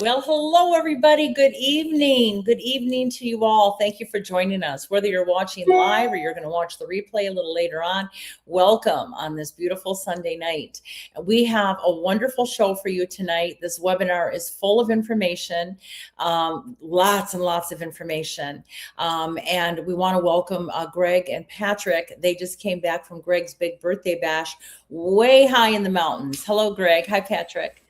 Well, hello, everybody. Good evening. Good evening to you all. Thank you for joining us. Whether you're watching live or you're going to watch the replay a little later on, welcome on this beautiful Sunday night. We have a wonderful show for you tonight. This webinar is full of information, lots and lots of information. And we want to welcome Greg and Patrick. They just came back from Greg's big birthday bash way high in the mountains. Hello, Greg. Hi, Patrick.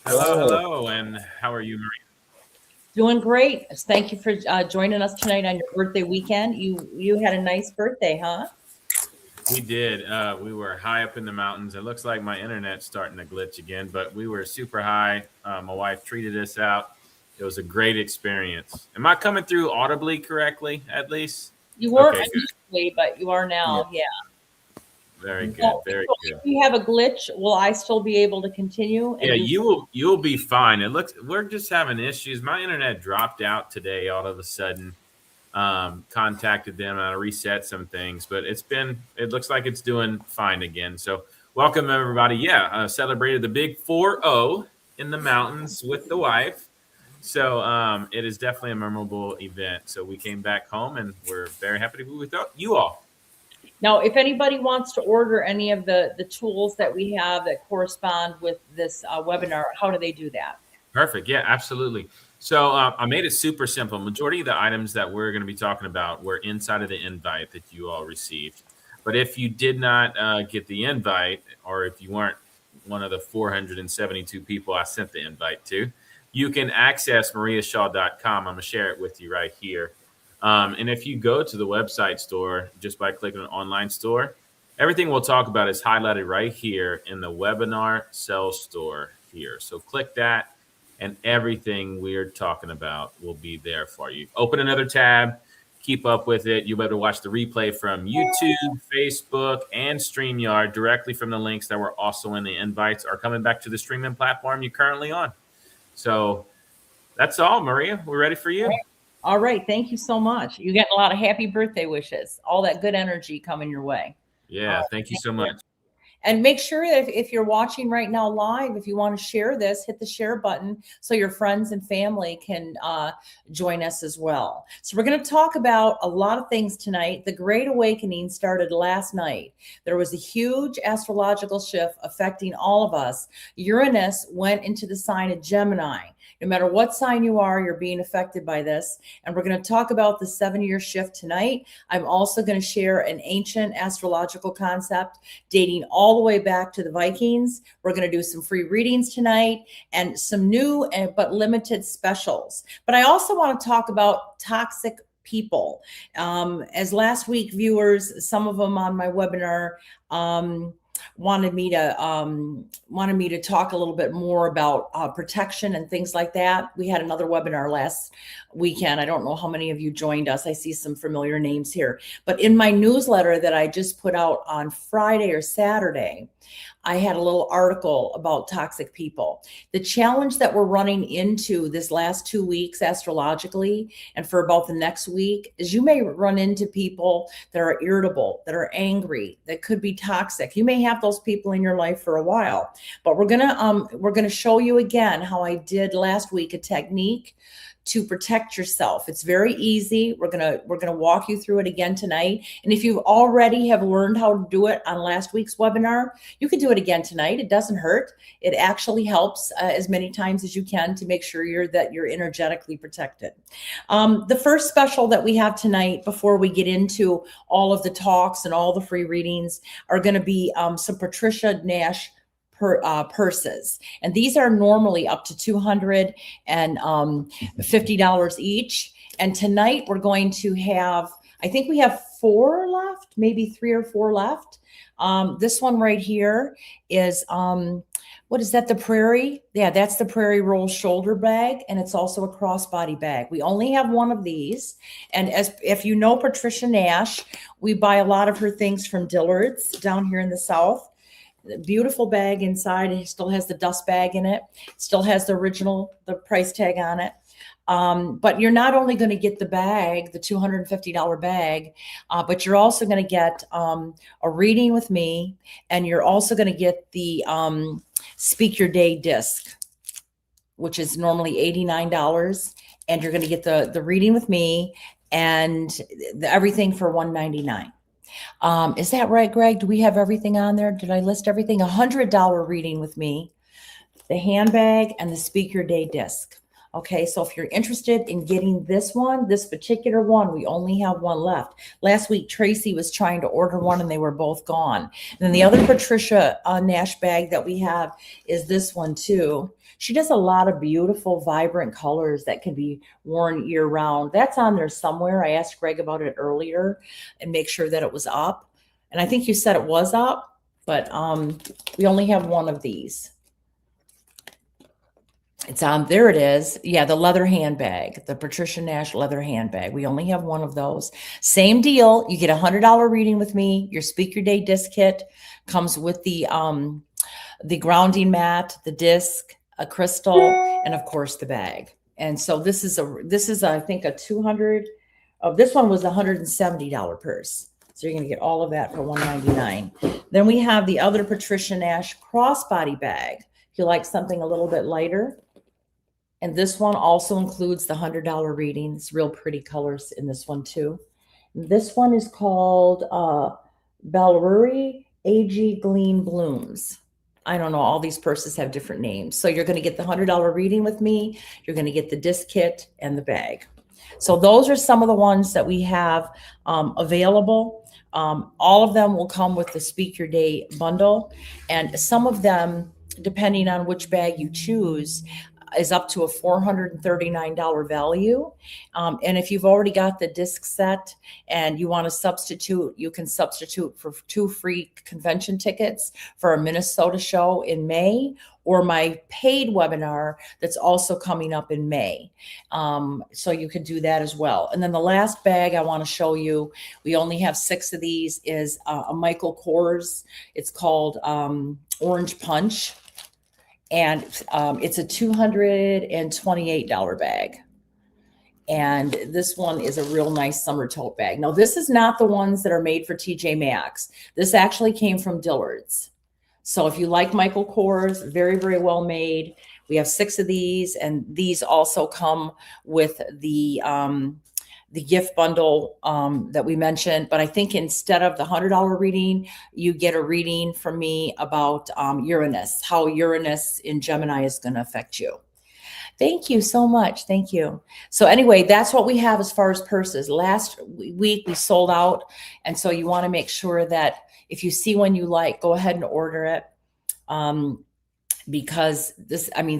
Hello, and how are you, Maria? Doing great. Thank you for joining us tonight on your birthday weekend. You had a nice birthday, huh? We did. We were high up in the mountains. It looks like my internet's starting to glitch again, but we were super high. My wife treated us out. It was a great experience. Am I coming through audibly correctly, at least? You weren't initially, but you are now, yeah. Very good, very good. If you have a glitch, will I still be able to continue? Yeah, you'll be fine. It looks we're just having issues. My internet dropped out today all of a sudden. Contacted them and I reset some things, but it looks like it's doing fine again. So welcome everybody. Yeah, celebrated the big 4-0 in the mountains with the wife. So it is definitely a memorable event. So we came back home and we're very happy to be with you all. Now, if anybody wants to order any of the tools that we have that correspond with this webinar, how do they do that? Perfect. Yeah, absolutely. So I made it super simple. Majority of the items that we're going to be talking about were inside of the invite that you all received. But if you did not get the invite, or if you weren't one of the 472 people I sent the invite to, you can access mariashaw.com. I'm going to share it with you right here. And if you go to the website store, just by clicking on online store, everything we'll talk about is highlighted right here in the webinar cell store here. So click that and everything we're talking about will be there for you. Open another tab, keep up with it. You'll be able to watch the replay from YouTube, Facebook, and StreamYard directly from the links that were also in the invites or coming back to the streaming platform you're currently on. So that's all, Maria. We're ready for you. All right. Thank you so much. You're getting a lot of happy birthday wishes. All that good energy coming your way. Yeah. Thank you so much. And make sure that if you're watching right now live, if you want to share this, hit the share button so your friends and family can join us as well. So we're going to talk about a lot of things tonight. The Great Awakening started last night. There was a huge astrological shift affecting all of us. Uranus went into the sign of Gemini. No matter what sign you are, you're being affected by this. And we're going to talk about the 7-year shift tonight. I'm also going to share an ancient astrological concept dating all the way back to the Vikings. We're going to do some free readings tonight and some new but limited specials. But I also want to talk about toxic people. As last week viewers, some of them on my webinar, wanted me to talk a little bit more about protection and things like that. We had another webinar last weekend. I don't know how many of you joined us. I see some familiar names here, but in my newsletter that I just put out on Friday or Saturday, I had a little article about toxic people. The challenge that we're running into this last 2 weeks astrologically, and for about the next week, is you may run into people that are irritable, that are angry, that could be toxic. You may have those people in your life for a while, but we're gonna show you again how I did last week, a technique to protect yourself. It's very easy. We're gonna walk you through it again tonight. And if you already have learned how to do it on last week's webinar, you can do it again tonight. It doesn't hurt. It actually helps as many times as you can to make sure you're energetically protected. The first special that we have tonight, before we get into all of the talks and all the free readings, are going to be some Patricia Nash purses, and these are normally up to $250 each. And tonight we're going to have, I think we have 4 left, maybe 3 or 4 left. This one right here is what is that? The Prairie? Yeah, that's the Prairie Roll shoulder bag, and it's also a crossbody bag. We only have one of these, and if you know Patricia Nash, we buy a lot of her things from Dillard's down here in the South. Beautiful bag inside. It still has the dust bag in it. Still has the price tag on it. But you're not only going to get the bag, the $250 bag, but you're also going to get a reading with me, and you're also going to get the Speak Your Day disc, which is normally $89, and you're going to get the reading with me and everything for $199. Is that right, Greg? Do we have everything on there? Did I list everything? $100 reading with me, the handbag, and the Speak Your Day disc. Okay, so if you're interested in getting this particular one, we only have one left. Last week, Tracy was trying to order one and they were both gone. And then the other Patricia Nash bag that we have is this one too. She does a lot of beautiful, vibrant colors that can be worn year round. That's on there somewhere. I asked Greg about it earlier and make sure that it was up. And I think you said it was up, but we only have one of these. It's on, there it is. Yeah, the leather handbag, the Patricia Nash leather handbag. We only have one of those. Same deal. You get $100 reading with me. Your Speak Your Day disc kit comes with the grounding mat, the disc, a crystal, and of course the bag. And so this is I think a 200. This one was a $170 purse. So you're going to get all of that for $199. Then we have the other Patricia Nash crossbody bag. If you like something a little bit lighter. And this one also includes the $100 reading. It's real pretty colors in this one too. This one is called Balruri AG Gleam Blooms. I don't know. All these purses have different names. So you're going to get the $100 reading with me. You're going to get the disc kit and the bag. So those are some of the ones that we have available. All of them will come with the Speak Your Day bundle. And some of them, depending on which bag you choose, is up to a $439 value. And if you've already got the disc set and you want to substitute, you can substitute for 2 free convention tickets for a Minnesota show in May, or my paid webinar that's also coming up in May. So you could do that as well. And then the last bag I want to show you, we only have 6 of these, is a Michael Kors. It's called Orange Punch. And it's a $228 bag. And this one is a real nice summer tote bag. Now, this is not the ones that are made for TJ Maxx. This actually came from Dillard's. So if you like Michael Kors, very, very well made. We have 6 of these, and these also come with the gift bundle that we mentioned. But I think instead of the $100 reading, you get a reading from me about Uranus, how Uranus in Gemini is going to affect you. Thank you so much. Thank you. So anyway, that's what we have as far as purses. Last week we sold out. And so you want to make sure that if you see one you like, go ahead and order it. Because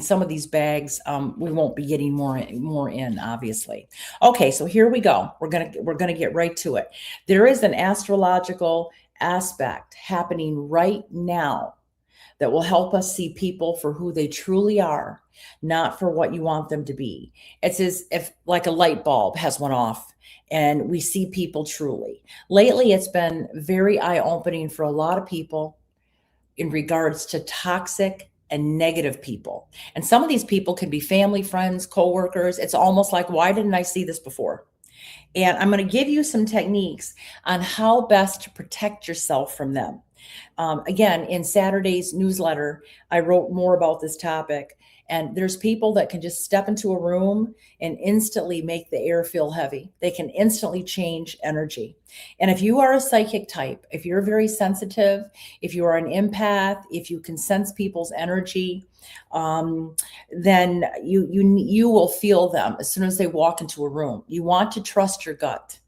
some of these bags, we won't be getting more in, obviously. Okay, so here we go. We're gonna get right to it. There is an astrological aspect happening right now that will help us see people for who they truly are, not for what you want them to be. It's as if like a light bulb has went off and we see people truly. Lately, it's been very eye opening for a lot of people in regards to toxic and negative people. And some of these people can be family, friends, coworkers. It's almost like, why didn't I see this before? And I'm going to give you some techniques on how best to protect yourself from them. Again, in Saturday's newsletter, I wrote more about this topic. And there's people that can just step into a room and instantly make the air feel heavy. They can instantly change energy. And if you are a psychic type, if you're very sensitive, if you are an empath, if you can sense people's energy, then you will feel them as soon as they walk into a room. You want to trust your gut.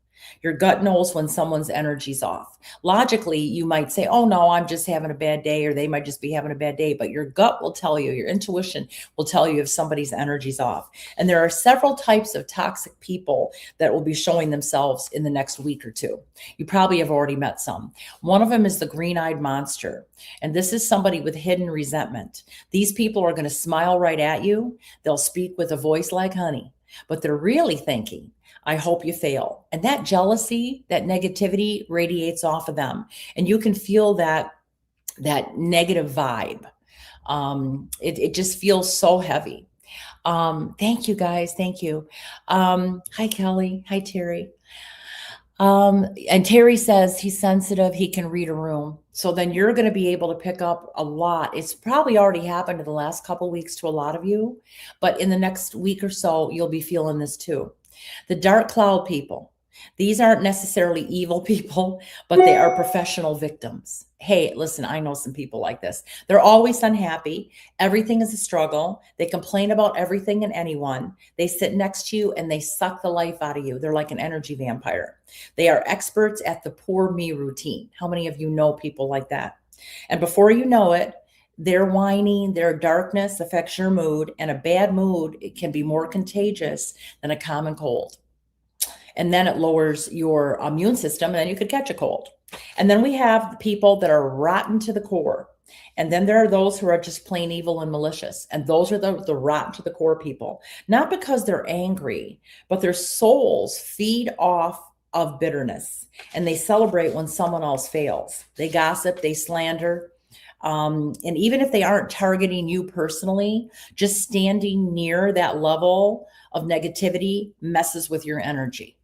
Your gut knows when someone's energy's off. Logically, you might say, oh no, I'm just having a bad day, or they might just be having a bad day. But your gut will tell you, your intuition will tell you if somebody's energy's off. And there are several types of toxic people that will be showing themselves in the next week or two. You probably have already met some. One of them is the green-eyed monster. And this is somebody with hidden resentment. These people are going to smile right at you. They'll speak with a voice like honey, but they're really thinking, I hope you fail. And that jealousy, that negativity radiates off of them. And you can feel that negative vibe. It just feels so heavy. Thank you guys. Thank you. Hi, Kelly. Hi, Terry. And Terry says he's sensitive. He can read a room. So then you're going to be able to pick up a lot. It's probably already happened in the last couple of weeks to a lot of you, but in the next week or so, you'll be feeling this too. The dark cloud people, these aren't necessarily evil people, but they are professional victims. Hey, listen, I know some people like this. They're always unhappy. Everything is a struggle. They complain about everything and anyone. They sit next to you and they suck the life out of you. They're like an energy vampire. They are experts at the poor me routine. How many of you know people like that? And before you know it, their whining, their darkness affects your mood, and a bad mood, it can be more contagious than a common cold. And then it lowers your immune system, and then you could catch a cold. And then we have the people that are rotten to the core. And then there are those who are just plain evil and malicious. And those are the rotten to the core people. Not because they're angry, but their souls feed off of bitterness. And they celebrate when someone else fails. They gossip, they slander. And even if they aren't targeting you personally, just standing near that level of negativity messes with your energy.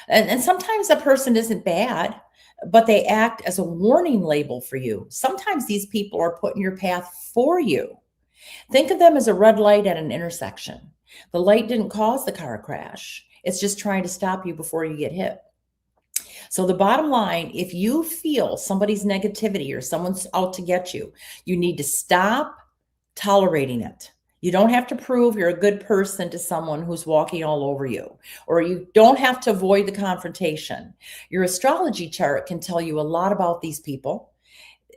And sometimes a person isn't bad, but they act as a warning label for you. Sometimes these people are put in your path for you. Think of them as a red light at an intersection. The light didn't cause the car crash. It's just trying to stop you before you get hit. So the bottom line, if you feel somebody's negativity or someone's out to get you, you need to stop tolerating it. You don't have to prove you're a good person to someone who's walking all over you, or you don't have to avoid the confrontation. Your astrology chart can tell you a lot about these people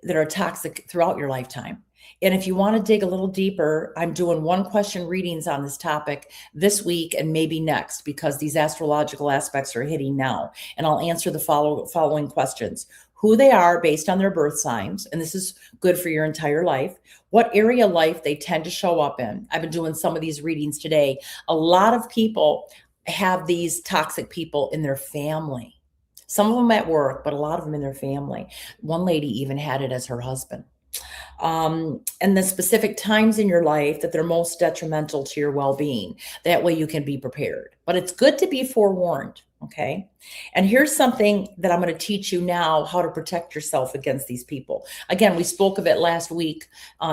that are toxic throughout your lifetime. And if you want to dig a little deeper, I'm doing 1-question readings on this topic this week and maybe next, because these astrological aspects are hitting now. And I'll answer the following questions. Who they are based on their birth signs, and this is good for your entire life. What area of life they tend to show up in. I've been doing some of these readings today. A lot of people have these toxic people in their family. Some of them at work, but a lot of them in their family. One lady even had it as her husband. And the specific times in your life that they're most detrimental to your well-being. That way you can be prepared. But it's good to be forewarned, okay? And here's something that I'm going to teach you now, how to protect yourself against these people. Again, we spoke of it last week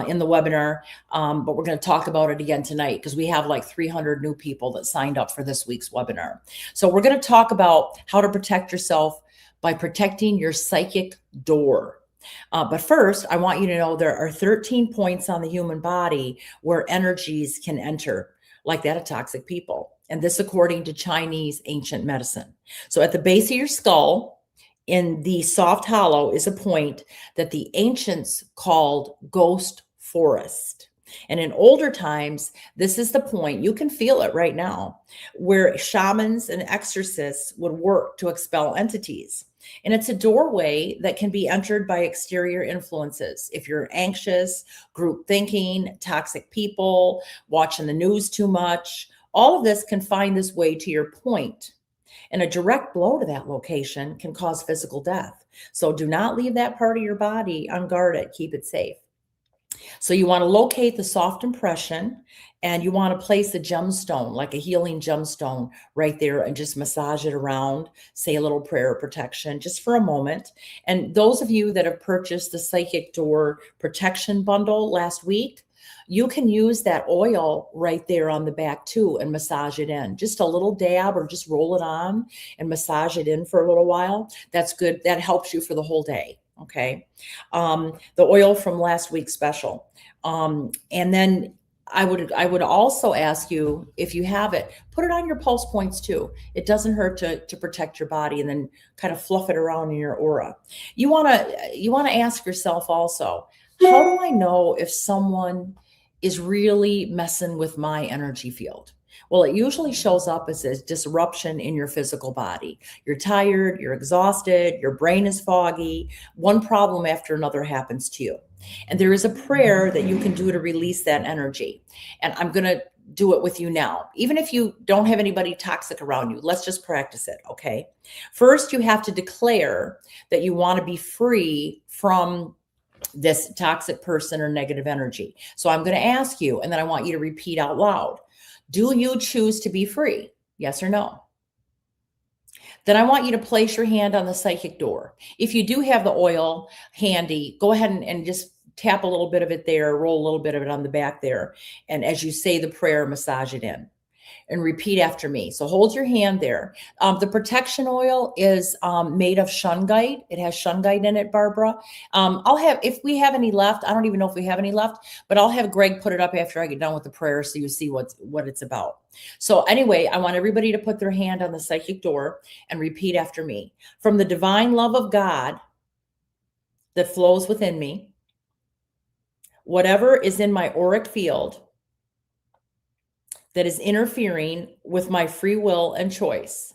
in the webinar, but we're going to talk about it again tonight because we have like 300 new people that signed up for this week's webinar. So we're going to talk about how to protect yourself by protecting your psychic door. But first, I want you to know there are 13 points on the human body where energies can enter, like that of toxic people. And this according to Chinese ancient medicine. So at the base of your skull, in the soft hollow, is a point that the ancients called ghost forest. And in older times, this is the point, you can feel it right now, where shamans and exorcists would work to expel entities. And it's a doorway that can be entered by exterior influences. If you're anxious, group thinking, toxic people, watching the news too much, all of this can find this way to your point. And a direct blow to that location can cause physical death. So do not leave that part of your body unguarded. Keep it safe. So you want to locate the soft impression, and you want to place a gemstone, like a healing gemstone, right there and just massage it around, say a little prayer of protection just for a moment. And those of you that have purchased the Psychic Door Protection Bundle last week, you can use that oil right there on the back too and massage it in. Just a little dab or just roll it on and massage it in for a little while. That's good. That helps you for the whole day. Okay. The oil from last week's special. And then I would also ask you, if you have it, put it on your pulse points too. It doesn't hurt to protect your body, and then kind of fluff it around in your aura. You want to ask yourself also, how do I know if someone is really messing with my energy field? Well, it usually shows up as a disruption in your physical body. You're tired, you're exhausted, your brain is foggy. One problem after another happens to you. And there is a prayer that you can do to release that energy. And I'm going to do it with you now. Even if you don't have anybody toxic around you, let's just practice it, okay? First, you have to declare that you want to be free from this toxic person or negative energy. So I'm going to ask you, and then I want you to repeat out loud. Do you choose to be free? Yes or no? Then I want you to place your hand on the psychic door. If you do have the oil handy, go ahead and just tap a little bit of it there, roll a little bit of it on the back there. And as you say the prayer, massage it in. And repeat after me. So hold your hand there. The protection oil is made of shungite. It has shungite in it, Barbara. I'll have, if we have any left, I don't even know if we have any left, but I'll have Greg put it up after I get done with the prayer so you see what it's about. So anyway, I want everybody to put their hand on the psychic door and repeat after me. From the divine love of God that flows within me, whatever is in my auric field that is interfering with my free will and choice,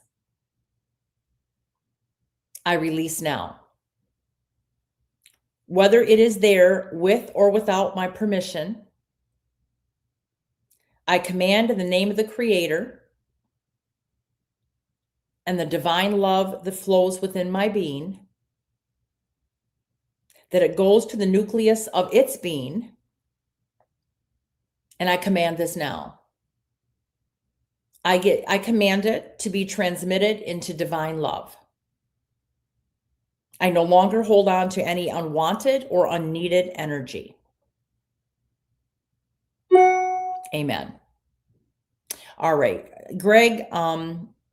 I release now. Whether it is there with or without my permission, I command in the name of the Creator and the divine love that flows within my being, that it goes to the nucleus of its being, and I command this now. I command it to be transmitted into divine love. I no longer hold on to any unwanted or unneeded energy. Amen. All right, Greg,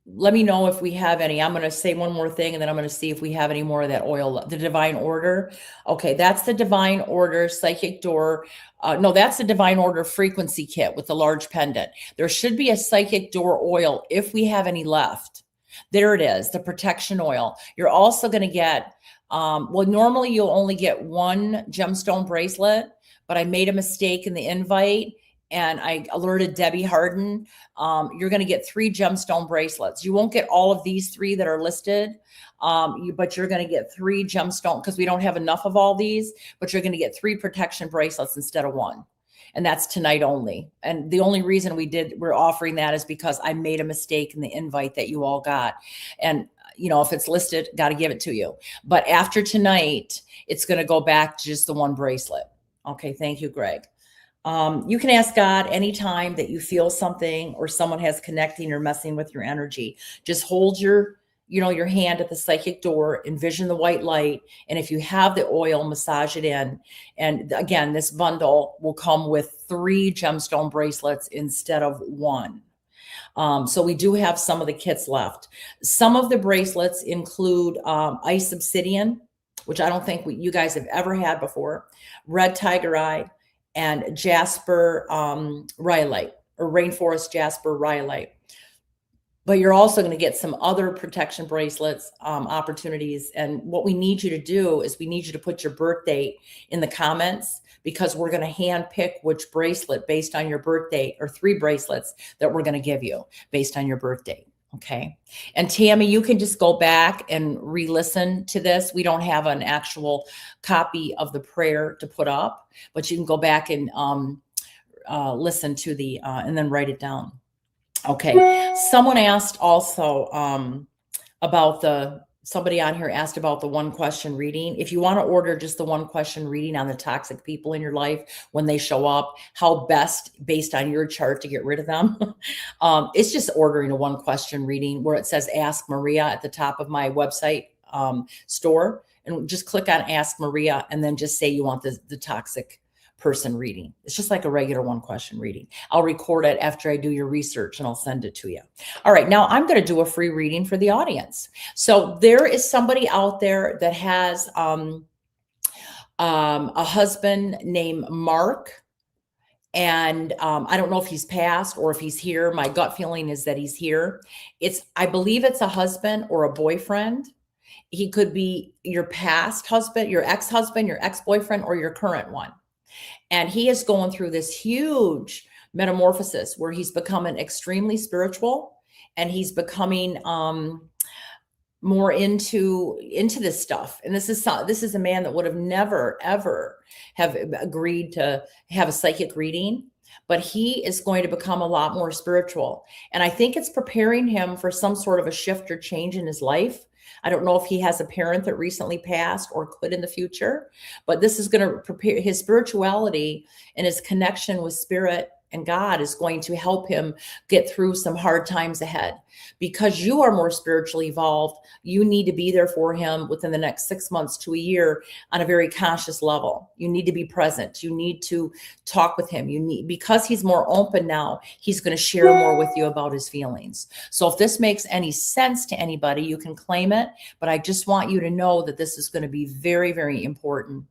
let me know if we have any. I'm going to say one more thing, and then I'm going to see if we have any more of that oil, the divine order. Okay, that's the divine order psychic door. No, that's the divine order frequency kit with the large pendant. There should be a psychic door oil if we have any left. There it is, the protection oil. You're also going to get, well, normally you'll only get one gemstone bracelet, but I made a mistake in the invite and I alerted Debbie Harden. You're going to get 3 gemstone bracelets. You won't get all of these 3 that are listed, but you're going to get 3 gemstone, because we don't have enough of all these, but you're going to get 3 protection bracelets instead of 1. And that's tonight only. And the only reason we're offering that is because I made a mistake in the invite that you all got. And you know, if it's listed, got to give it to you. But after tonight, it's going to go back to just the 1 bracelet. Okay. Thank you, Greg. You can ask God anytime that you feel something or someone has connecting or messing with your energy. Just hold your hand at the psychic door, envision the white light. And if you have the oil, massage it in. And again, this bundle will come with 3 gemstone bracelets instead of 1. So we do have some of the kits left. Some of the bracelets include ice obsidian, which I don't think you guys have ever had before, red tiger eye, and jasper rhyolite, or rainforest jasper rhyolite. But you're also going to get some other protection bracelets opportunities. And what we need you to do is we need you to put your birth date in the comments, because we're going to hand pick which bracelet based on your birth date, or 3 bracelets that we're going to give you based on your birth date. Okay. And Tammy, you can just go back and re-listen to this. We don't have an actual copy of the prayer to put up, but you can go back and listen to the and then write it down. Okay. Someone asked also about somebody on here asked about the one question reading. If you want to order just the one question reading on the toxic people in your life when they show up, how best based on your chart to get rid of them, it's just ordering a one question reading where it says Ask Maria at the top of my website store, and just click on Ask Maria and then just say you want the toxic person reading. It's just like a regular one question reading. I'll record it after I do your research and I'll send it to you. All right, now I'm going to do a free reading for the audience. So there is somebody out there that has a husband named Mark. And I don't know if he's passed or if he's here. My gut feeling is that he's here. I believe it's a husband or a boyfriend. He could be your past husband, your ex-husband, your ex-boyfriend, or your current one. And he is going through this huge metamorphosis where he's becoming extremely spiritual and he's becoming more into this stuff. And this is a man that would have never, ever have agreed to have a psychic reading, but he is going to become a lot more spiritual. And I think it's preparing him for some sort of a shift or change in his life. I don't know if he has a parent that recently passed or could in the future, but this is going to prepare his spirituality, and his connection with spirit and God is going to help him get through some hard times ahead. Because you are more spiritually evolved, you need to be there for him within the next 6 months to a year on a very conscious level. You need to be present. You need to talk with him. Because he's more open now, he's going to share more with you about his feelings. So if this makes any sense to anybody, you can claim it. But I just want you to know that this is going to be very, very important.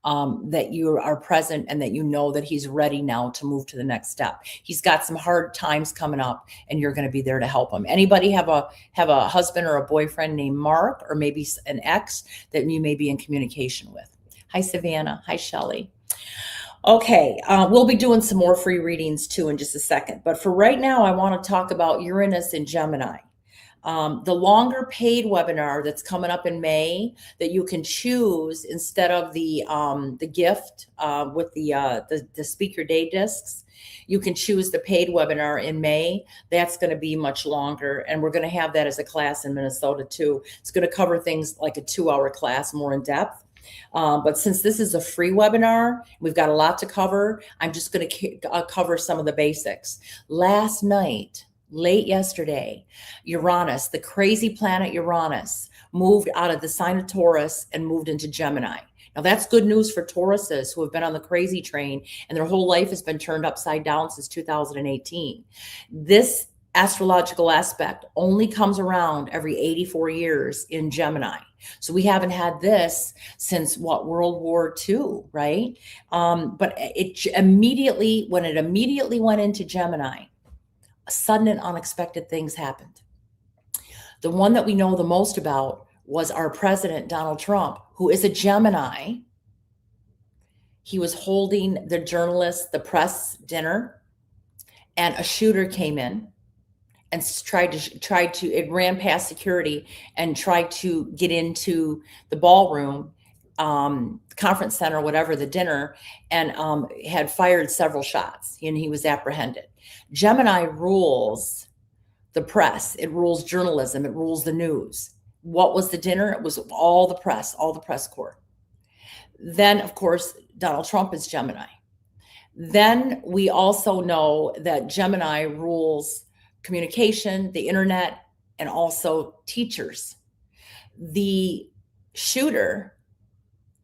That you are present and that you know that he's ready now to move to the next step. He's got some hard times coming up and you're going to be there to help him. Anybody have a husband or a boyfriend named Mark, or maybe an ex that you may be in communication with? Hi, Savannah. Hi, Shelly. Okay, we'll be doing some more free readings too in just a second. But for right now, I want to talk about Uranus and Gemini. The longer paid webinar that's coming up in May that you can choose instead of the gift with the speaker day discs, you can choose the paid webinar in May. That's going to be much longer, and we're going to have that as a class in Minnesota too. It's going to cover things like a 2-hour class more in depth. But since this is a free webinar, we've got a lot to cover. I'm just going to cover some of the basics. Last night, late yesterday, Uranus, the crazy planet Uranus, moved out of the sign of Taurus and moved into Gemini. Now that's good news for Tauruses who have been on the crazy train and their whole life has been turned upside down since 2018. This astrological aspect only comes around every 84 years in Gemini. So we haven't had this since World War II, right? But it immediately went into Gemini, sudden and unexpected things happened. The one that we know the most about was our president, Donald Trump, who is a Gemini. He was holding the journalists, the press dinner, and a shooter came in and it ran past security and tried to get into the ballroom, conference center, whatever, the dinner, and had fired several shots, and he was apprehended. Gemini rules the press. It rules journalism. It rules the news. What was the dinner? It was all the press corps. Then, of course, Donald Trump is Gemini. Then we also know that Gemini rules communication, the internet, and also teachers. The shooter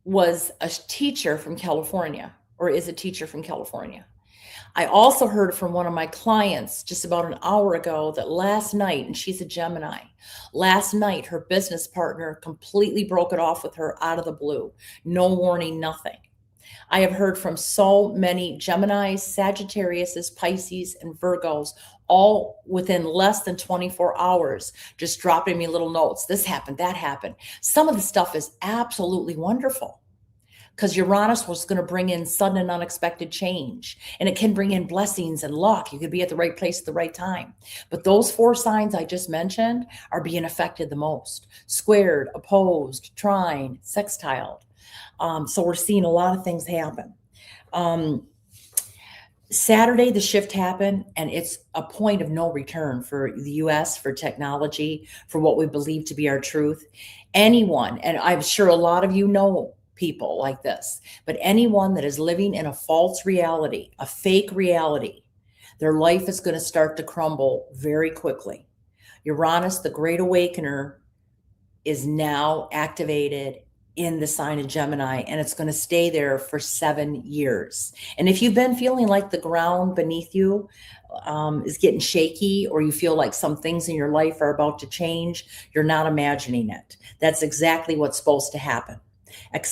was a teacher from California, or is a teacher from California. I also heard from one of my clients just about an hour ago that last night, and she's a Gemini, last night her business partner completely broke it off with her out of the blue. No warning, nothing. I have heard from so many Geminis, Sagittariuses, Pisces, and Virgos, all within less than 24 hours, just dropping me little notes. This happened, that happened. Some of the stuff is absolutely wonderful. because Uranus was going to bring in sudden and unexpected change. And it can bring in blessings and luck. You could be at the right place at the right time. But those 4 signs I just mentioned are being affected the most: squared, opposed, trine, sextiled. So we're seeing a lot of things happen. Saturday, the shift happened, and it's a point of no return for the US, for technology, for what we believe to be our truth. Anyone, and I'm sure a lot of you know people like this, but anyone that is living in a false reality, a fake reality, their life is going to start to crumble very quickly. Uranus, the great awakener, is now activated in the sign of Gemini, and it's going to stay there for 7 years. And if you've been feeling like the ground beneath you is getting shaky, or you feel like some things in your life are about to change, you're not imagining it. That's exactly what's supposed to happen.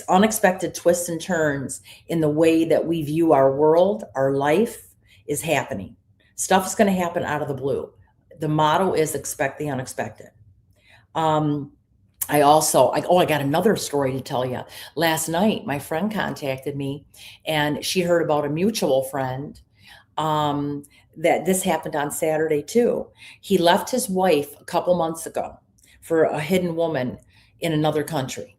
Unexpected twists and turns in the way that we view our world, our life, is happening. Stuff is going to happen out of the blue. The motto is expect the unexpected. I got another story to tell you. Last night, my friend contacted me, and she heard about a mutual friend that this happened on Saturday too. He left his wife a couple months ago for a hidden woman in another country.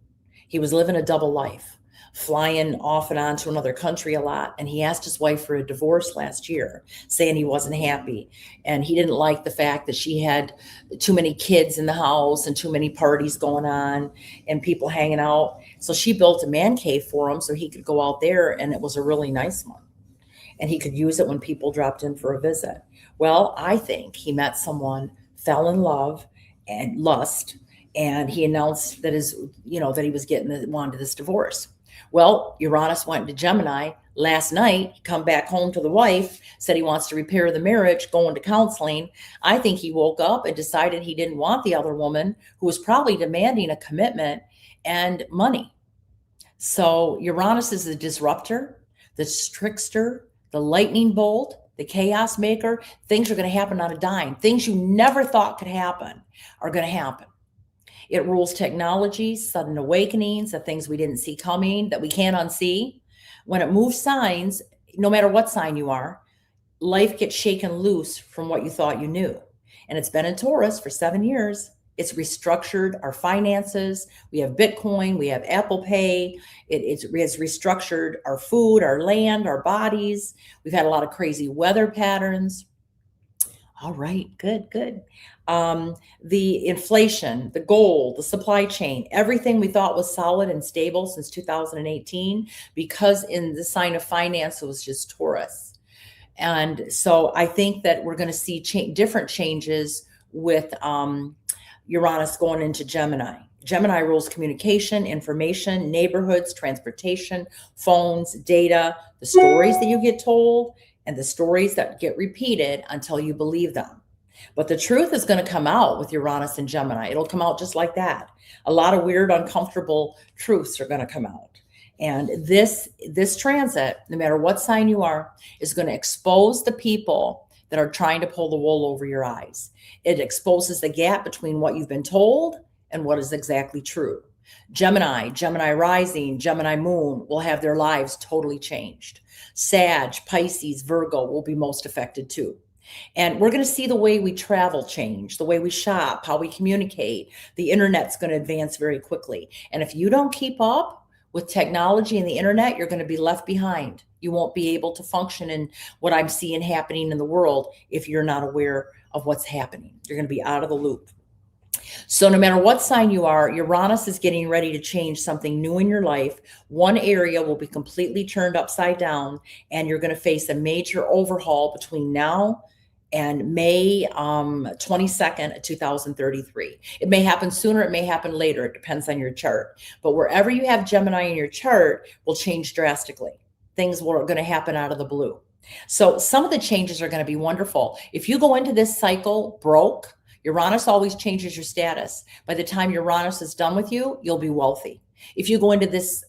He was living a double life, flying off and on to another country a lot. And he asked his wife for a divorce last year, saying he wasn't happy. And he didn't like the fact that she had too many kids in the house and too many parties going on and people hanging out. So she built a man cave for him so he could go out there, and it was a really nice one. And he could use it when people dropped in for a visit. Well, I think he met someone, fell in love and lust, and he announced that that he was wanted this divorce. Well, Uranus went into Gemini last night. He come back home to the wife, said he wants to repair the marriage, go into counseling. I think he woke up and decided he didn't want the other woman, who was probably demanding a commitment and money. So Uranus is the disruptor, the trickster, the lightning bolt, the chaos maker. Things are going to happen on a dime. Things you never thought could happen are going to happen. It rules technology, sudden awakenings, the things we didn't see coming, that we can't unsee. When it moves signs, no matter what sign you are, life gets shaken loose from what you thought you knew. And it's been in Taurus for 7 years. It's restructured our finances. We have Bitcoin, we have Apple Pay. It has restructured our food, our land, our bodies. We've had a lot of crazy weather patterns. All right, good. The inflation, the gold, the supply chain, everything we thought was solid and stable since 2018, because in the sign of finance, it was just Taurus. And so I think that we're going to see different changes with Uranus going into Gemini. Gemini rules communication, information, neighborhoods, transportation, phones, data, the stories that you get told, and the stories that get repeated until you believe them. But the truth is going to come out with Uranus and Gemini. It'll come out just like that. A lot of weird, uncomfortable truths are going to come out. And this transit, no matter what sign you are, is going to expose the people that are trying to pull the wool over your eyes. It exposes the gap between what you've been told and what is exactly true. Gemini rising, Gemini moon will have their lives totally changed. Sag, Pisces, Virgo will be most affected too. And we're going to see the way we travel change, the way we shop, how we communicate. The internet's going to advance very quickly. And if you don't keep up with technology and the internet, you're going to be left behind. You won't be able to function in what I'm seeing happening in the world if you're not aware of what's happening. You're going to be out of the loop. So no matter what sign you are, Uranus is getting ready to change something new in your life. One area will be completely turned upside down, and you're going to face a major overhaul between now and May 22nd of 2033. It may happen sooner, it may happen later. It depends on your chart. But wherever you have Gemini in your chart will change drastically. Things are going to happen out of the blue. So some of the changes are going to be wonderful. If you go into this cycle broke, Uranus always changes your status. By the time Uranus is done with you, you'll be wealthy. If you go into this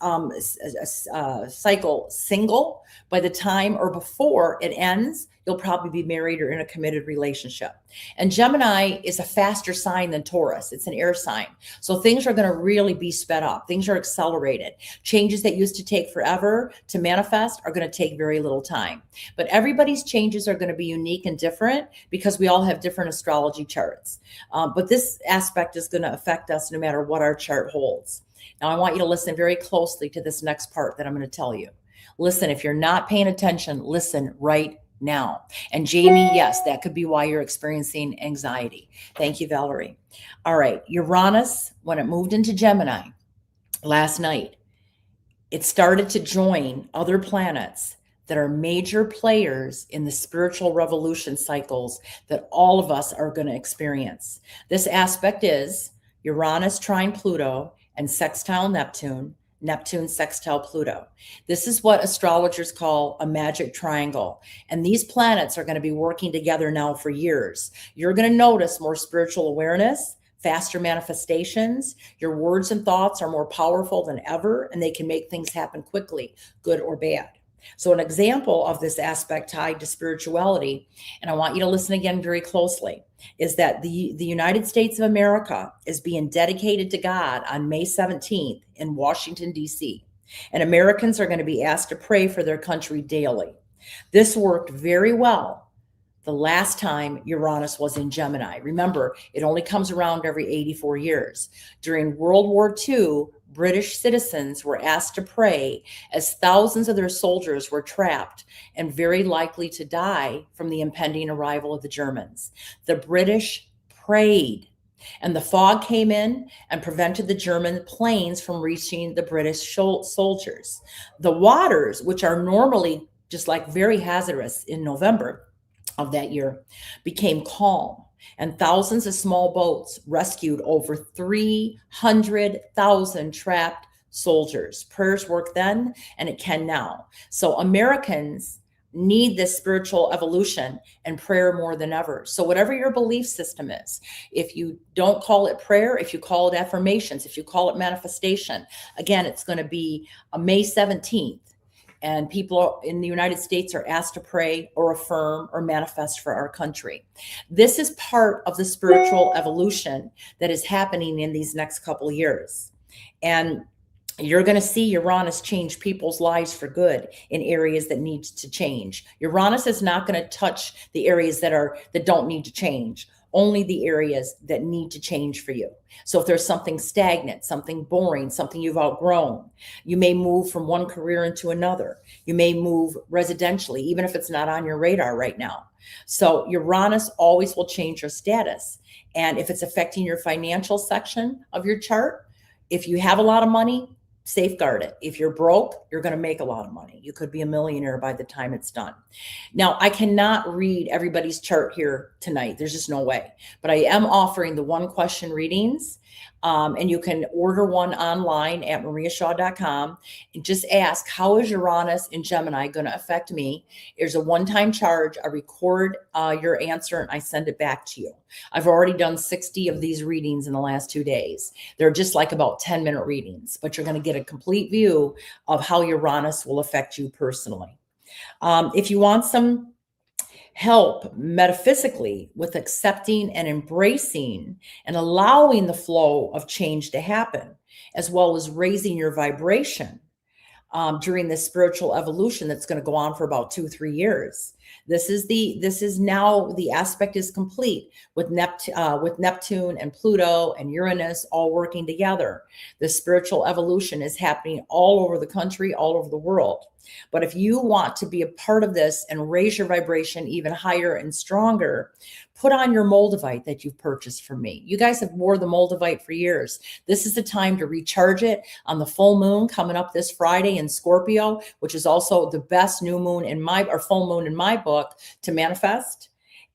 cycle single, by the time or before it ends, you'll probably be married or in a committed relationship. And Gemini is a faster sign than Taurus. It's an air sign. So things are going to really be sped up. Things are accelerated. Changes that used to take forever to manifest are going to take very little time. But everybody's changes are going to be unique and different because we all have different astrology charts. But this aspect is going to affect us no matter what our chart holds. Now, I want you to listen very closely to this next part that I'm going to tell you. Listen, if you're not paying attention, listen right now. And Jamie, yes, that could be why you're experiencing anxiety. Thank you, Valerie. All right, Uranus, when it moved into Gemini last night, it started to join other planets that are major players in the spiritual revolution cycles that all of us are going to experience. This aspect is Uranus trine Pluto and sextile Neptune, Neptune sextile Pluto. This is what astrologers call a magic triangle. And these planets are going to be working together now for years. You're going to notice more spiritual awareness, faster manifestations. Your words and thoughts are more powerful than ever, and they can make things happen quickly, good or bad. So an example of this aspect tied to spirituality, and I want you to listen again very closely, is that the United States of America is being dedicated to God on May 17th in Washington, D.C. And Americans are going to be asked to pray for their country daily. This worked very well the last time Uranus was in Gemini. Remember, it only comes around every 84 years. During World War II, British citizens were asked to pray as thousands of their soldiers were trapped and very likely to die from the impending arrival of the Germans. The British prayed, and the fog came in and prevented the German planes from reaching the British soldiers. The waters, which are normally just like very hazardous in November of that year, became calm, and thousands of small boats rescued over 300,000 trapped soldiers. Prayers work then, and it can now. So Americans need this spiritual evolution and prayer more than ever. So whatever your belief system is, if you don't call it prayer, if you call it affirmations, if you call it manifestation, again, it's going to be May 17th. And people in the United States are asked to pray or affirm or manifest for our country. This is part of the spiritual evolution that is happening in these next couple of years. And you're going to see Uranus change people's lives for good in areas that need to change. Uranus is not going to touch the areas that don't need to change. Only the areas that need to change for you. So if there's something stagnant, something boring, something you've outgrown, you may move from one career into another. You may move residentially, even if it's not on your radar right now. So Uranus always will change your status. And if it's affecting your financial section of your chart, if you have a lot of money, safeguard it. If you're broke, you're going to make a lot of money. You could be a millionaire by the time it's done. Now, I cannot read everybody's chart here tonight. There's just no way. But I am offering the one question readings. And you can order one online at mariashaw.com and just ask, how is Uranus in Gemini going to affect me? There's a one-time charge. I record your answer and I send it back to you. I've already done 60 of these readings in the last 2 days. They're just like about 10-minute readings, but you're going to get a complete view of how Uranus will affect you personally. If you want some help metaphysically with accepting and embracing and allowing the flow of change to happen, as well as raising your vibration during this spiritual evolution that's going to go on for about 2-3 years. This is now the aspect is complete with Neptune and Pluto and Uranus all working together. The spiritual evolution is happening all over the country, all over the world. But if you want to be a part of this and raise your vibration even higher and stronger, put on your Moldavite that you've purchased from me. You guys have wore the Moldavite for years. This is the time to recharge it on the full moon coming up this Friday in Scorpio, which is also the best new moon full moon in my book to manifest.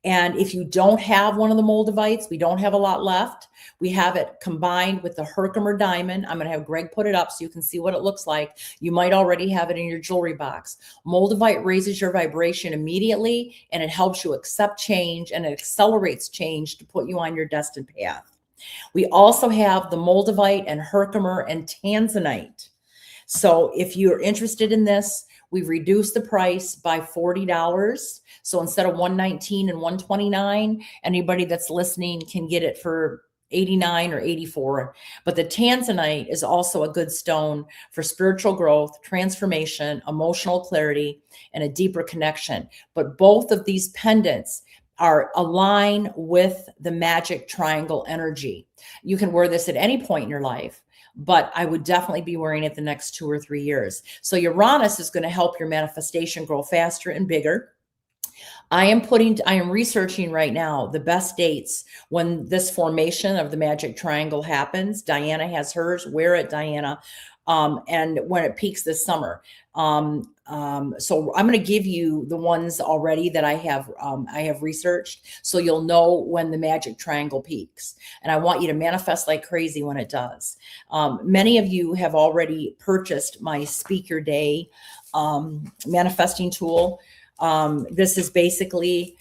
And if you don't have one of the Moldavites, we don't have a lot left. We have it combined with the Herkimer diamond. I'm going to have Greg put it up so you can see what it looks like. You might already have it in your jewelry box. Moldavite raises your vibration immediately, and it helps you accept change, and it accelerates change to put you on your destined path. We also have the Moldavite and Herkimer and Tanzanite. So if you're interested in this, We've reduced the price by $40. So instead of $119 and $129, anybody that's listening can get it for $89 or $84. But the Tanzanite is also a good stone for spiritual growth, transformation, emotional clarity, and a deeper connection. But both of these pendants are aligned with the magic triangle energy. You can wear this at any point in your life, but I would definitely be wearing it the next 2 or 3 years. So Uranus is going to help your manifestation grow faster and bigger. I am researching right now the best dates when this formation of the magic triangle happens. Diana has hers. Wear it, Diana. And when it peaks this summer. So I'm going to give you the ones already that I have researched, so you'll know when the magic triangle peaks. And I want you to manifest like crazy when it does. Many of you have already purchased my Speak Your Day manifesting tool. This is basically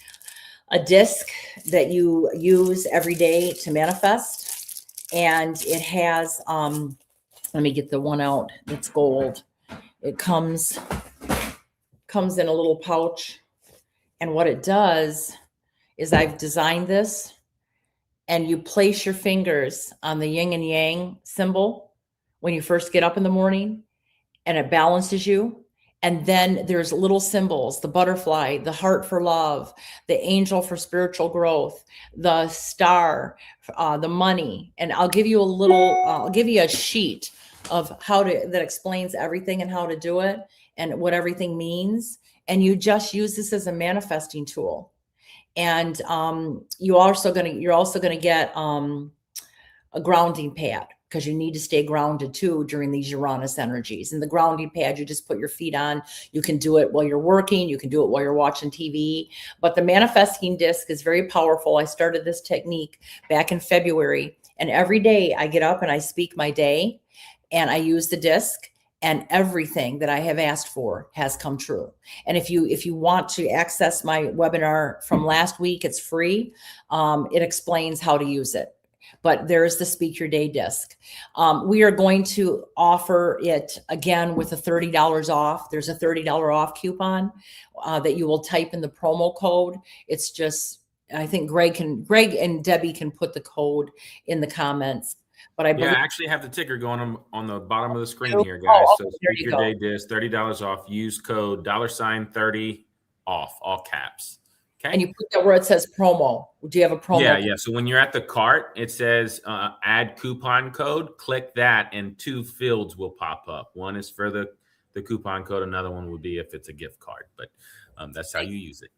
a disc that you use every day to manifest. And it has, let me get the one out that's gold. It comes in a little pouch. And what it does is I've designed this, and you place your fingers on the yin and yang symbol when you first get up in the morning, and it balances you. And then there's little symbols, the butterfly, the heart for love, the angel for spiritual growth, the star, the money. And I'll give you a sheet of that explains everything and how to do it and what everything means. And you just use this as a manifesting tool. And you're also going to get a grounding pad, because you need to stay grounded too during these Uranus energies. And the grounding pad, you just put your feet on. You can do it while you're working. You can do it while you're watching TV. But the manifesting disc is very powerful. I started this technique back in February. And every day I get up and I speak my day, and I use the disc, and everything that I have asked for has come true. And if you want to access my webinar from last week, it's free. It explains how to use it. But there's the Speak Your Day disc. We are going to offer it again with a $30 off. There's a $30 off coupon that you will type in the promo code. It's just, I think Greg and Debbie can put the code in the comments. But I actually have the ticker going on the bottom of the screen here, guys. So Speak Your Day disc, $30 off. Use code $30 off, all caps. Okay. And you put that where it says promo. Do you have a promo? Yeah. So when you're at the cart, it says add coupon code. Click that, and 2 fields will pop up. One is for the coupon code. Another one would be if it's a gift card. But that's how you use it.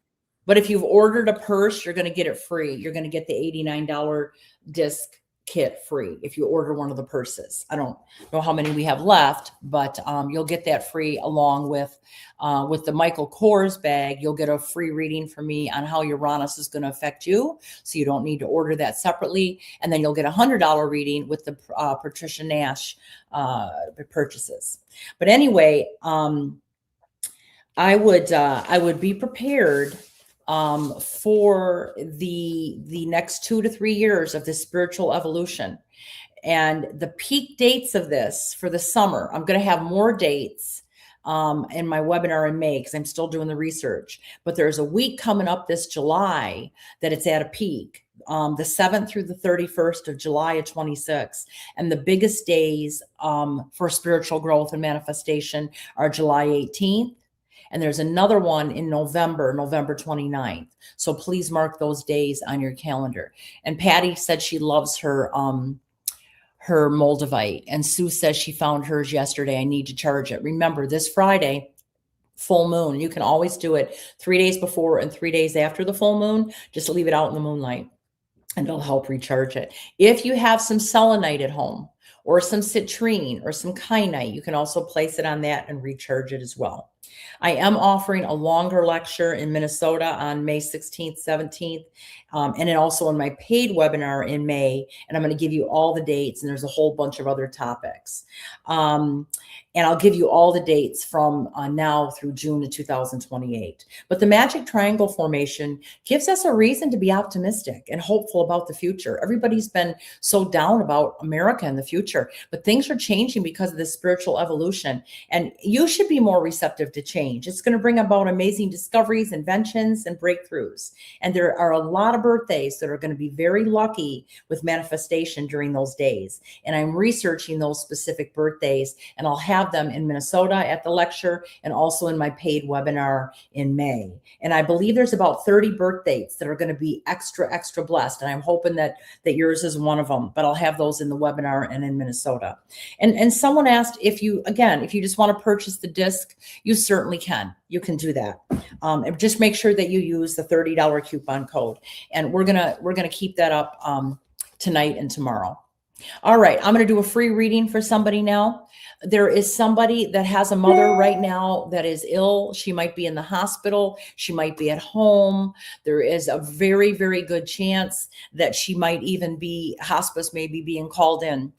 But if you've ordered a purse, you're going to get it free. You're going to get the $89 disc kit free if you order one of the purses. I don't know how many we have left, but you'll get that free along with the Michael Kors bag. You'll get a free reading from me on how Uranus is going to affect you, so you don't need to order that separately. And then you'll get a $100 reading with the Patricia Nash purchases. But anyway, I would be prepared for the next 2 to 3 years of this spiritual evolution. And the peak dates of this for the summer, I'm going to have more dates in my webinar in May, because I'm still doing the research. But there's a week coming up this July that it's at a peak, the 7th through the 31st of July of 26. And the biggest days for spiritual growth and manifestation are July 18th. And there's another one in November 29th. So please mark those days on your calendar. And Patty said she loves her Moldavite. And Sue says she found hers yesterday. I need to charge it. Remember, this Friday, full moon. You can always do it 3 days before and 3 days after the full moon. Just leave it out in the moonlight, and it'll help recharge it. If you have some selenite at home, or some citrine or some kyanite, you can also place it on that and recharge it as well. I am offering a longer lecture in Minnesota on May 16th, 17th, and then also in my paid webinar in May. And I'm going to give you all the dates, and there's a whole bunch of other topics. And I'll give you all the dates from now through June of 2028. But the magic triangle formation gives us a reason to be optimistic and hopeful about the future. Everybody's been so down about America in the future, but things are changing because of this spiritual evolution. And you should be more receptive to change. It's going to bring about amazing discoveries, inventions, and breakthroughs. And there are a lot of birthdays that are going to be very lucky with manifestation during those days. And I'm researching those specific birthdays, and I'll have them in Minnesota at the lecture and also in my paid webinar in May. And I believe there's about 30 birth dates that are going to be extra blessed. And I'm hoping that yours is one of them, but I'll have those in the webinar and in Minnesota. And someone asked if you just want to purchase the disc, you certainly can. You can do that. And just make sure that you use the $30 coupon code. And we're gonna keep that up tonight and tomorrow. All right, I'm going to do a free reading for somebody now. There is somebody that has a mother right now that is ill. She might be in the hospital. She might be at home. There is a very, very good chance that she might even be hospice, maybe being called in.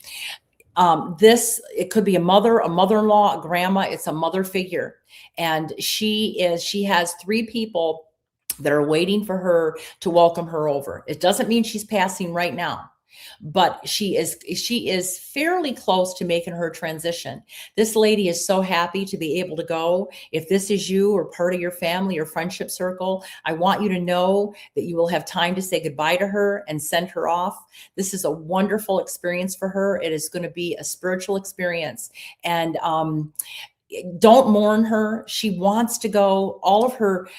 It could be a mother, a mother-in-law, a grandma. It's a mother figure. And she has 3 people that are waiting for her to welcome her over. It doesn't mean she's passing right now, but she is fairly close to making her transition. This lady is so happy to be able to go. If this is you or part of your family or friendship circle, I want you to know that you will have time to say goodbye to her and send her off. This is a wonderful experience for her. It is going to be a spiritual experience. And don't mourn her. She wants to go. All of her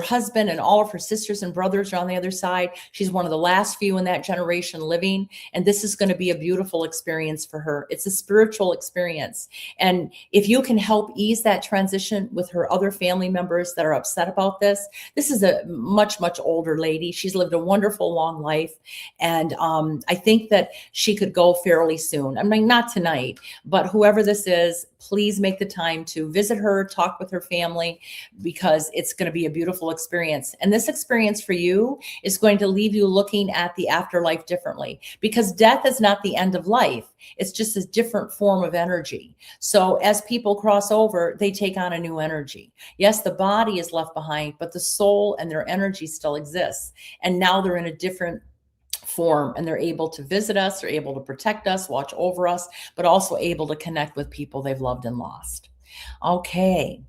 husband and all of her sisters and brothers are on the other side. She's one of the last few in that generation living. And this is going to be a beautiful experience for her. It's a spiritual experience. And if you can help ease that transition with her other family members that are upset about this is a much, much older lady. She's lived a wonderful, long life. And I think that she could go fairly soon. I mean, not tonight, but whoever this is, please make the time to visit her, talk with her family, because it's going to be a beautiful experience. And this experience for you is going to leave you looking at the afterlife differently, because death is not the end of life. It's just a different form of energy. So as people cross over, they take on a new energy. Yes, the body is left behind, but the soul and their energy still exists. And now they're in a different form, and they're able to visit us, they're able to protect us, watch over us, but also able to connect with people they've loved and lost. Okay.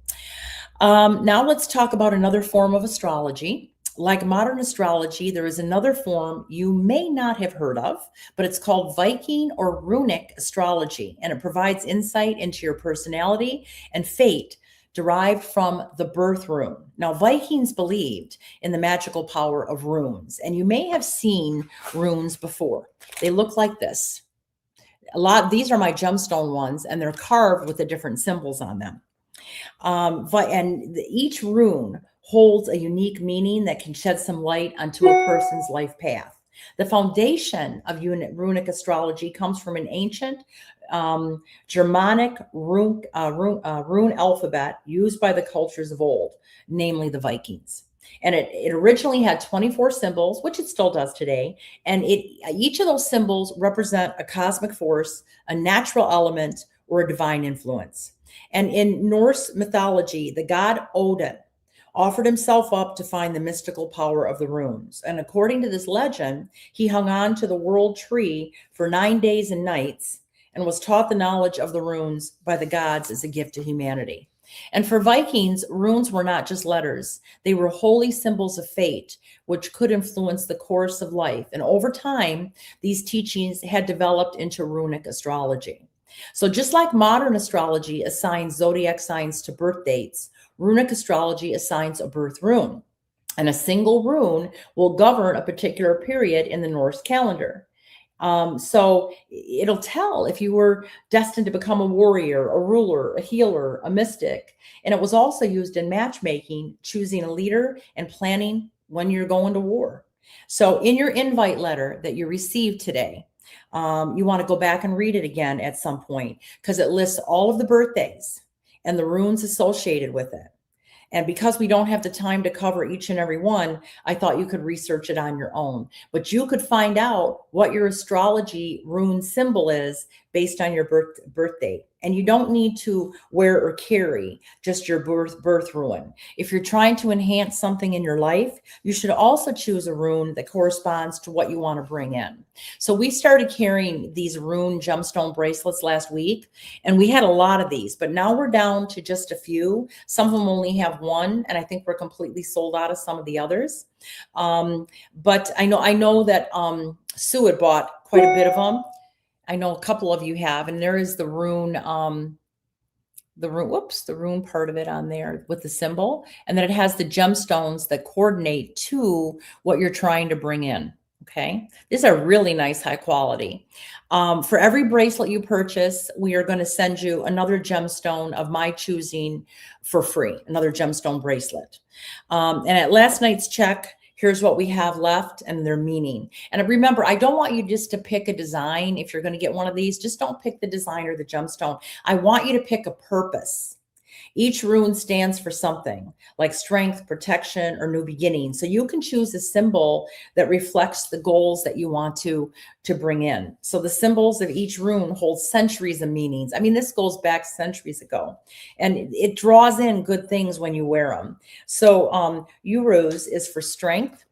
Now let's talk about another form of astrology. Like modern astrology, there is another form you may not have heard of, but it's called Viking or Runic astrology, and it provides insight into your personality and fate derived from the birth rune. Now, Vikings believed in the magical power of runes, and you may have seen runes before. They look like this. These are my gemstone ones, and they're carved with the different symbols on them. Each rune holds a unique meaning that can shed some light onto a person's life path. The foundation of runic astrology comes from an ancient Germanic rune alphabet used by the cultures of old, namely the Vikings. And it originally had 24 symbols, which it still does today. And each of those symbols represent a cosmic force, a natural element, or a divine influence. And in Norse mythology, the god Odin offered himself up to find the mystical power of the runes. And according to this legend, he hung on to the world tree for 9 days and nights and was taught the knowledge of the runes by the gods as a gift to humanity. And for Vikings, runes were not just letters. They were holy symbols of fate, which could influence the course of life. And over time, these teachings had developed into runic astrology. So just like modern astrology assigns zodiac signs to birth dates, runic astrology assigns a birth rune. And a single rune will govern a particular period in the Norse calendar. So it'll tell if you were destined to become a warrior, a ruler, a healer, a mystic. And it was also used in matchmaking, choosing a leader, and planning when you're going to war. So in your invite letter that you received today, you want to go back and read it again at some point, because it lists all of the birthdays and the runes associated with it. And because we don't have the time to cover each and every one, I thought you could research it on your own. But you could find out what your astrology rune symbol is based on your birth date. And you don't need to wear or carry just your birth rune. If you're trying to enhance something in your life, you should also choose a rune that corresponds to what you want to bring in. So we started carrying these rune gemstone bracelets last week, and we had a lot of these, but now we're down to just a few. Some of them only have one, and I think we're completely sold out of some of the others. But I know that Sue had bought quite a bit of them. I know a couple of you have, and there is the rune, the rune part of it on there with the symbol, and then it has the gemstones that coordinate to what you're trying to bring in. Okay, these are really nice, high quality. For every bracelet you purchase, we are going to send you another gemstone of my choosing for free, another gemstone bracelet. And at last night's check, here's what we have left and their meaning. And remember, I don't want you just to pick a design. If you're going to get one of these, just don't pick the design or the gemstone. I want you to pick a purpose. Each rune stands for something like strength, protection, or new beginning. So you can choose a symbol that reflects the goals that you want to bring in. So the symbols of each rune hold centuries of meanings. I mean, this goes back centuries ago, and it draws in good things when you wear them. So Uruz is for strength.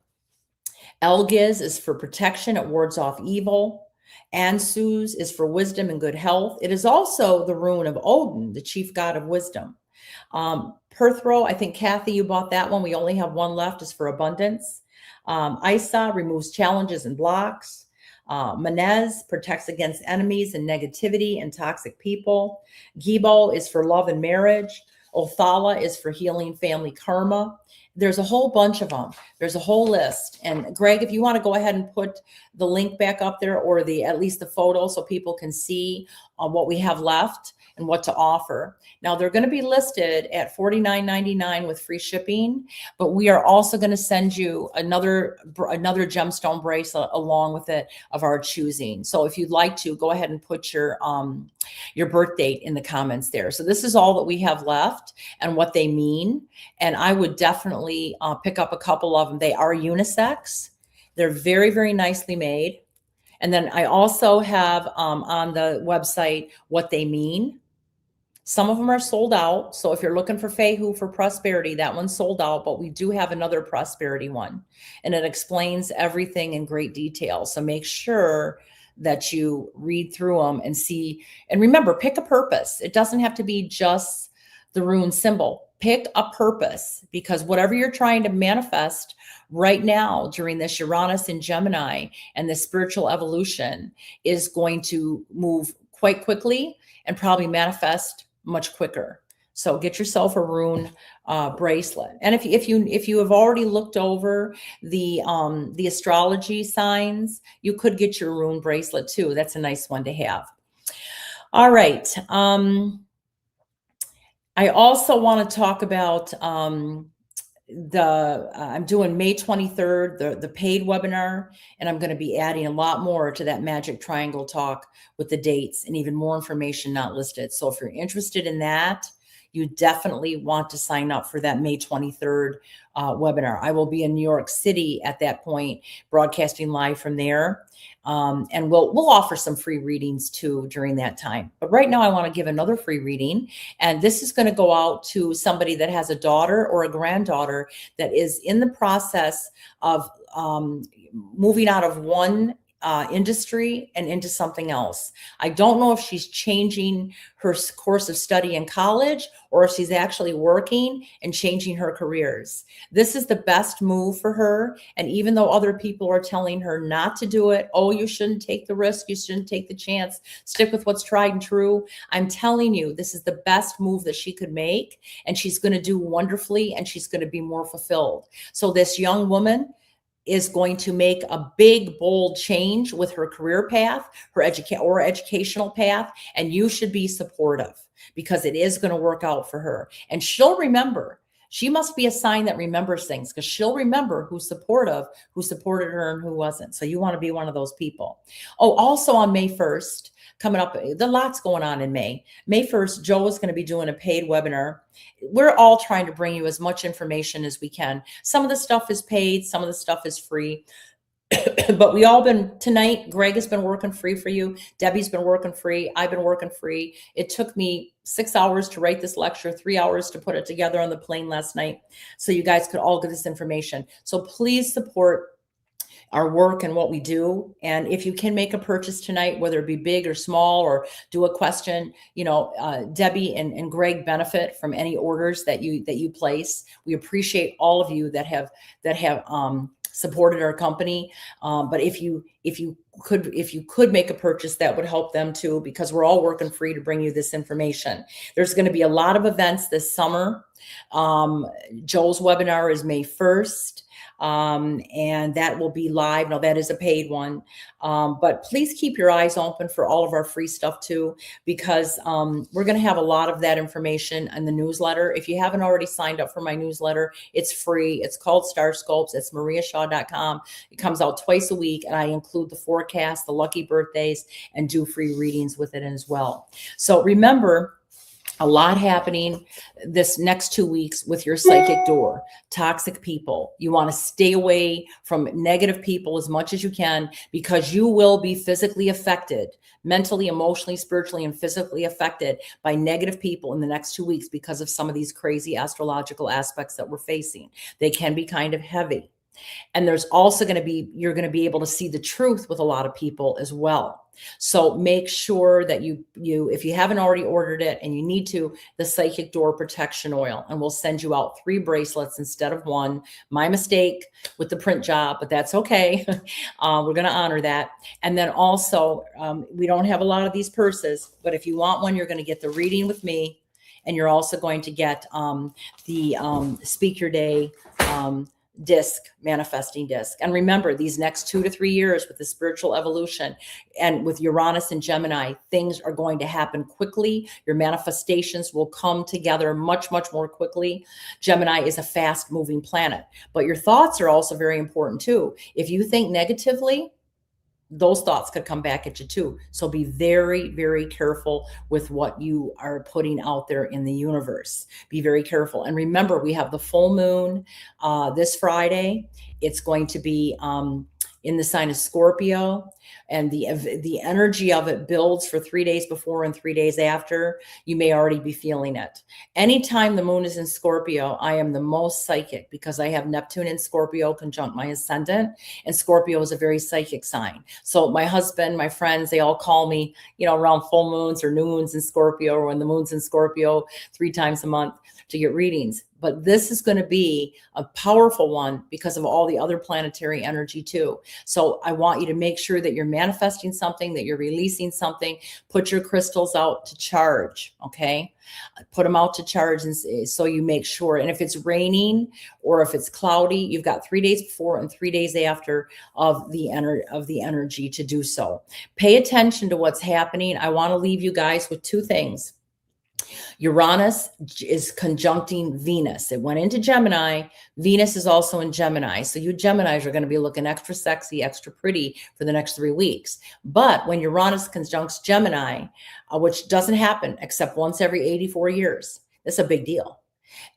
Elgiz is for protection. It wards off evil. Ansuz is for wisdom and good health. It is also the rune of Odin, the chief god of wisdom. Perthro, I think Kathy, you bought that one. We only have one left, is for abundance. Isa removes challenges and blocks. Manez protects against enemies and negativity and toxic people. Gibol is for love and marriage. Othala is for healing family karma. There's a whole bunch of them. There's a whole list. And Greg, if you want to go ahead and put the link back up there, or at least the photo, so people can see what we have left and what to offer. Now they're going to be listed at $49.99 with free shipping, but we are also going to send you another gemstone bracelet along with it of our choosing. So if you'd like to, go ahead and put your birth date in the comments there. So this is all that we have left and what they mean. And I would definitely pick up a couple of them. They are unisex. They're very, very nicely made. And then I also have on the website what they mean. Some of them are sold out. So if you're looking for Fehu for prosperity, that one's sold out, but we do have another prosperity one, and it explains everything in great detail. So make sure that you read through them and see, and remember, pick a purpose. It doesn't have to be just the rune symbol. Pick a purpose, because whatever you're trying to manifest right now during this Uranus in Gemini and the spiritual evolution is going to move quite quickly and probably manifest much quicker. So get yourself a rune bracelet. And if you have already looked over the astrology signs, you could get your rune bracelet too. That's a nice one to have. All right. I also want to talk about I'm doing May 23rd, the paid webinar, and I'm going to be adding a lot more to that magic triangle talk with the dates and even more information not listed. So if you're interested in that, you definitely want to sign up for that May 23rd webinar. I will be in New York City at that point, broadcasting live from there. And we'll offer some free readings too during that time. But right now I want to give another free reading. And this is going to go out to somebody that has a daughter or a granddaughter that is in the process of moving out of one industry and into something else. I don't know if she's changing her course of study in college or if she's actually working and changing her careers. This is the best move for her. And even though other people are telling her not to do it, oh, you shouldn't take the risk, you shouldn't take the chance, stick with what's tried and true, I'm telling you, this is the best move that she could make. And she's going to do wonderfully, and she's going to be more fulfilled. So this young woman is going to make a big, bold change with her career path, her educational path, and you should be supportive because it is going to work out for her. And she'll remember. She must be a sign that remembers things, because she'll remember who's supportive, who supported her, and who wasn't. So you want to be one of those people. Oh, also on May 1st, coming up, the lots going on in May. May 1st, Joe is going to be doing a paid webinar. We're all trying to bring you as much information as we can. Some of the stuff is paid, some of the stuff is free. But we all been tonight. Greg has been working free for you. Debbie's been working free. I've been working free. It took me 6 hours to write this lecture, 3 hours to put it together on the plane last night, so you guys could all get this information. So please support our work and what we do. And if you can make a purchase tonight, whether it be big or small, or do a question, Debbie and Greg benefit from any orders that you place. We appreciate all of you that have supported our company. But if you could make a purchase, that would help them too, because we're all working free to bring you this information. There's going to be a lot of events this summer. Joel's webinar is May 1st. And that will be live. Now that is a paid one. But please keep your eyes open for all of our free stuff too, because we're going to have a lot of that information in the newsletter. If you haven't already signed up for my newsletter, it's free. It's called Star Scopes. It's mariashaw.com. It comes out twice a week, and I include the forecast, the lucky birthdays, and do free readings with it as well. So remember, a lot happening this next 2 weeks with your psychic door. Toxic people. You want to stay away from negative people as much as you can, because you will be physically affected, mentally, emotionally, spiritually, and physically affected by negative people in the next 2 weeks because of some of these crazy astrological aspects that we're facing. They can be kind of heavy. And there's also going to be, you're going to be able to see the truth with a lot of people as well. So make sure that you, if you haven't already ordered it and you need to, the Psychic Door Protection Oil, and we'll send you out 3 bracelets instead of 1. My mistake with the print job, but that's okay. We're going to honor that. And then also, we don't have a lot of these purses, but if you want one, you're going to get the reading with me. And you're also going to get the Speak Your Day manifesting disc. And remember, these next 2 to 3 years with the spiritual evolution and with Uranus and Gemini, things are going to happen quickly. Your manifestations will come together much, much more quickly. Gemini is a fast moving planet, but your thoughts are also very important too. If you think negatively, those thoughts could come back at you too. So be very, very careful with what you are putting out there in the universe. Be very careful. And remember, we have the full moon this Friday. It's going to be in the sign of Scorpio, and the energy of it builds for 3 days before and 3 days after. You may already be feeling it. Anytime the moon is in Scorpio, I am the most psychic, because I have Neptune in Scorpio conjunct my ascendant, and Scorpio is a very psychic sign. So my husband, my friends, they all call me, around full moons or new moons in Scorpio, or when the moon's in Scorpio 3 times a month to get readings. But this is going to be a powerful one because of all the other planetary energy too. So I want you to make sure that you're manifesting something, that you're releasing something. Put your crystals out to charge, okay? Put them out to charge, and so you make sure. And if it's raining or if it's cloudy, you've got 3 days before and 3 days after of the energy to do so. Pay attention to what's happening. I want to leave you guys with 2 things. Uranus is conjuncting Venus. It went into Gemini. Venus is also in Gemini. So you Geminis are going to be looking extra sexy, extra pretty for the next 3 weeks. But when Uranus conjuncts Gemini, which doesn't happen except once every 84 years, it's a big deal.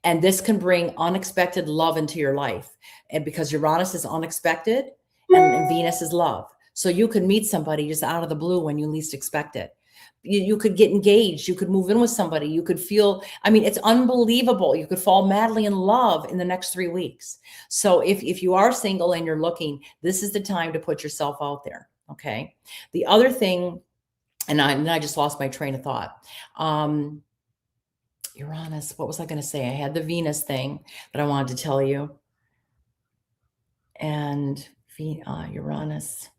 And this can bring unexpected love into your life. And because Uranus is unexpected and Venus is love. So you could meet somebody just out of the blue when you least expect it. You could get engaged. You could move in with somebody. You could feel, it's unbelievable. You could fall madly in love in the next 3 weeks. So if you are single and you're looking, this is the time to put yourself out there. Okay. The other thing, and I just lost my train of thought. Uranus, what was I going to say? I had the Venus thing that I wanted to tell you. And Uranus.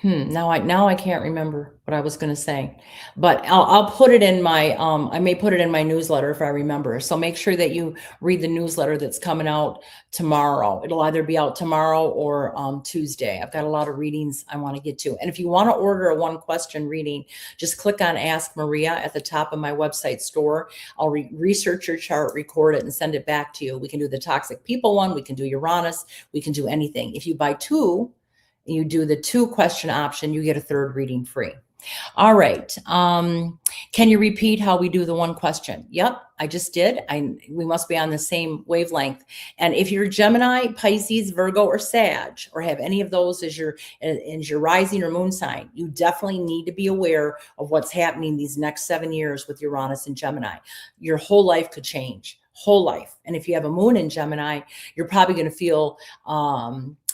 Now I can't remember what I was going to say, but I'll put it in my, I may put it in my newsletter if I remember. So make sure that you read the newsletter that's coming out tomorrow. It'll either be out tomorrow or Tuesday. I've got a lot of readings I want to get to. And if you want to order a 1-question reading, just click on Ask Maria at the top of my website store. I'll research your chart, record it, and send it back to you. We can do the toxic people one. We can do Uranus. We can do anything. If you buy 2, you do the 2-question option, you get a 3rd reading free. All right. Can you repeat how we do the one question? Yep, I just did. We must be on the same wavelength. And if you're Gemini, Pisces, Virgo, or Sag, or have any of those as your rising or moon sign, you definitely need to be aware of what's happening these next 7 years with Uranus and Gemini. Your whole life could change, whole life. And if you have a moon in Gemini, you're probably going to feel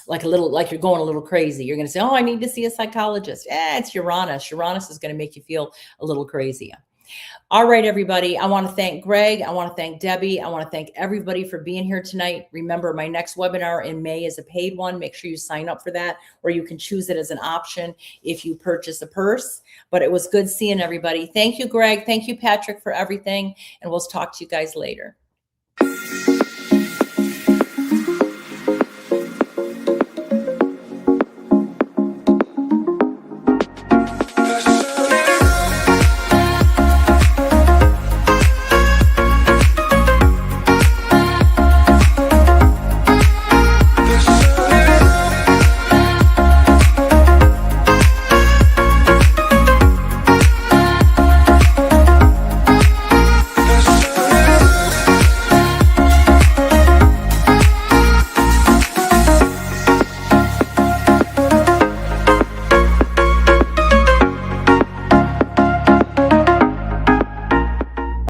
like you're going a little crazy. You're going to say, oh, I need to see a psychologist. It's Uranus. Uranus is going to make you feel a little crazy. All right, everybody. I want to thank Greg. I want to thank Debbie. I want to thank everybody for being here tonight. Remember, my next webinar in May is a paid one. Make sure you sign up for that, or you can choose it as an option if you purchase a purse. But it was good seeing everybody. Thank you, Greg. Thank you, Patrick, for everything. And we'll talk to you guys later.